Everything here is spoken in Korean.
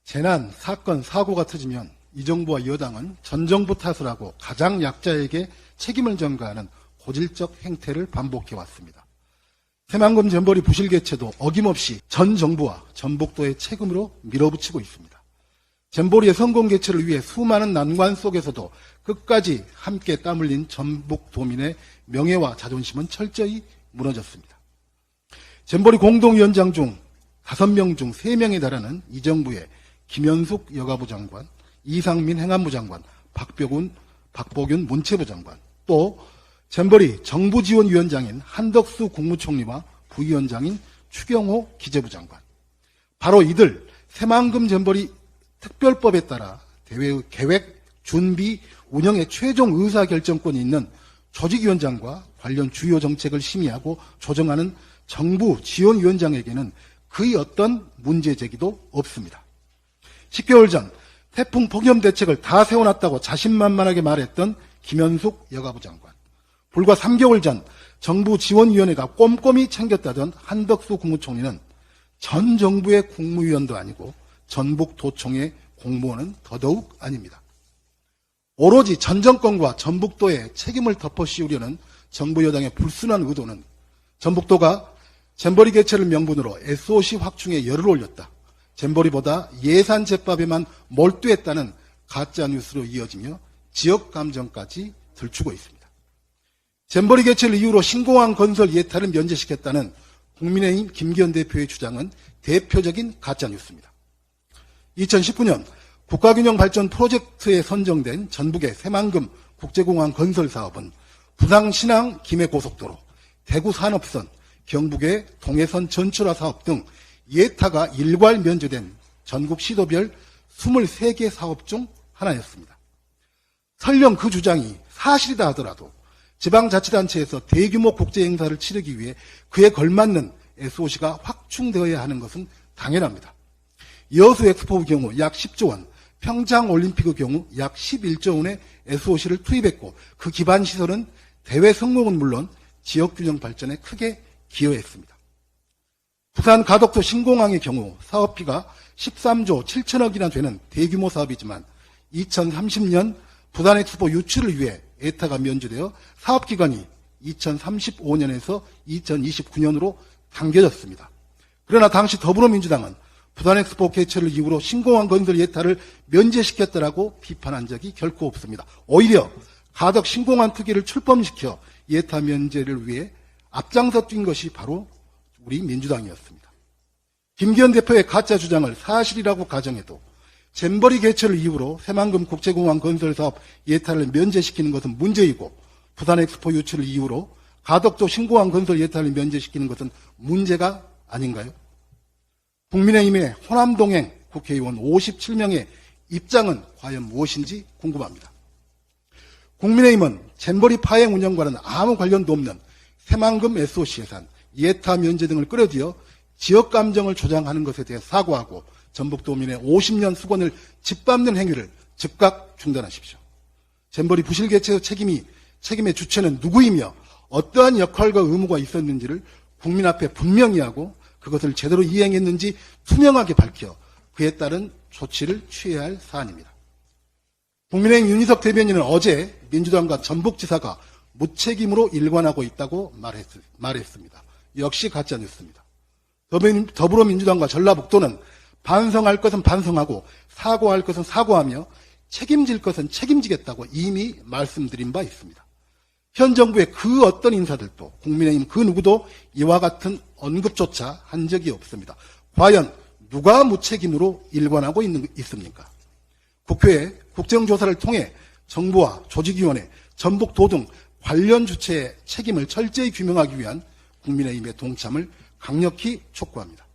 재난, 사건, 사고가 터지면 이 정부와 여당은 전 정부 탓을 하고 가장 약자에게 책임을 전가하는 고질적 행태를 반복해왔습니다. 새만금 잼버리 부실 개최도 어김없이 전 정부와 전북도의 책임으로 밀어붙이고 있습니다. 잼버리의 성공 개최를 위해 수많은 난관 속에서도 끝까지 함께 땀 흘린 전북도민의 명예와 자존심은 철저히 무너졌습니다. 잼버리 공동위원장 중 5명 중 3명에 달하는 이 정부의 김현숙 여가부 장관, 이상민 행안부 장관, 박보균 문체부 장관, 또 잼버리 정부지원위원장인 한덕수 국무총리와 부위원장인 추경호 기재부 장관. 바로 이들 새만금 잼버리 특별법에 따라 대회의 계획, 준비, 운영의 최종 의사결정권이 있는 조직위원장과 관련 주요 정책을 심의하고 조정하는 정부지원위원장에게는 거의 어떤 문제 제기도 없습니다. 10개월 전 태풍 폭염 대책을 다 세워놨다고 자신만만하게 말했던 김현숙 여가부 장관. 불과 3개월 전 정부지원위원회가 꼼꼼히 챙겼다던 한덕수 국무총리는 전 정부의 국무위원도 아니고 전북도청의 공무원은 더더욱 아닙니다. 오로지 전 정권과 전북도의 책임을 덮어씌우려는 정부 여당의 불순한 의도는 전북도가 잼버리 개최를 명분으로 SOC 확충에 열을 올렸다. 잼버리보다 예산 제밥에만 몰두했다는 가짜뉴스로 이어지며 지역 감정까지 들추고 있습니다. 잼버리 개최를 이유로 신공항 건설 예타를 면제시켰다는 국민의힘 김기현 대표의 주장은 대표적인 가짜뉴스입니다. 2019년 국가균형발전 프로젝트에 선정된 전북의 새만금 국제공항 건설 사업은 부산 신항 김해고속도로, 대구 산업선, 경북의 동해선 전철화 사업 등 예타가 일괄 면제된 전국 시도별 23개 사업 중 하나였습니다. 설령 그 주장이 사실이다 하더라도 지방자치단체에서 대규모 국제행사를 치르기 위해 그에 걸맞는 SOC가 확충되어야 하는 것은 당연합니다. 여수 엑스포의 경우 약 10조 원, 평창올림픽의 경우 약 11조 원의 SOC를 투입했고 그 기반 시설은 대회 성공은 물론 지역균형 발전에 크게 기여했습니다. 부산 가덕도 신공항의 경우 사업비가 13조 7천억이나 되는 대규모 사업이지만 2030년 부산 엑스포 유치를 위해 예타가 면제되어 사업기간이 2035년에서 2029년으로 당겨졌습니다. 그러나 당시 더불어민주당은 부산 엑스포 개최를 이유로 신공항 건설 예타를 면제시켰다라고 비판한 적이 결코 없습니다. 오히려 가덕 신공항 특위를 출범시켜 예타 면제를 위해 앞장서 뛴 것이 바로 우리 민주당이었습니다. 김기현 대표의 가짜 주장을 사실이라고 가정해도 잼버리 개최를 이유로 새만금 국제공항 건설 사업 예타를 면제시키는 것은 문제이고 부산 엑스포 유치를 이유로 가덕도 신공항 건설 예타를 면제시키는 것은 문제가 아닌가요? 국민의힘의 호남동행 국회의원 57명의 입장은 과연 무엇인지 궁금합니다. 국민의힘은 잼버리 파행 운영과는 아무 관련도 없는 새만금 SOC 예산, 예타 면제 등을 끌어들여 지역 감정을 조장하는 것에 대해 사과하고 전북도민의 50년 수건을 짓밟는 행위를 즉각 중단하십시오. 잼버리 부실 개최 책임의 주체는 누구이며 어떠한 역할과 의무가 있었는지를 국민 앞에 분명히 하고 그것을 제대로 이행했는지 투명하게 밝혀 그에 따른 조치를 취해야 할 사안입니다. 국민의힘 윤희석 대변인은 어제 민주당과 전북지사가 무책임으로 일관하고 있다고 말했습니다. 역시 가짜뉴스입니다. 더불어민주당과 전라북도는 반성할 것은 반성하고 사과할 것은 사과하며 책임질 것은 책임지겠다고 이미 말씀드린 바 있습니다. 현 정부의 그 어떤 인사들도 국민의힘 그 누구도 이와 같은 언급조차 한 적이 없습니다. 과연 누가 무책임으로 일관하고 있습니까? 국회에 국정조사를 통해 정부와 조직위원회, 전북도 등 관련 주체의 책임을 철저히 규명하기 위한 국민의힘의 동참을 강력히 촉구합니다.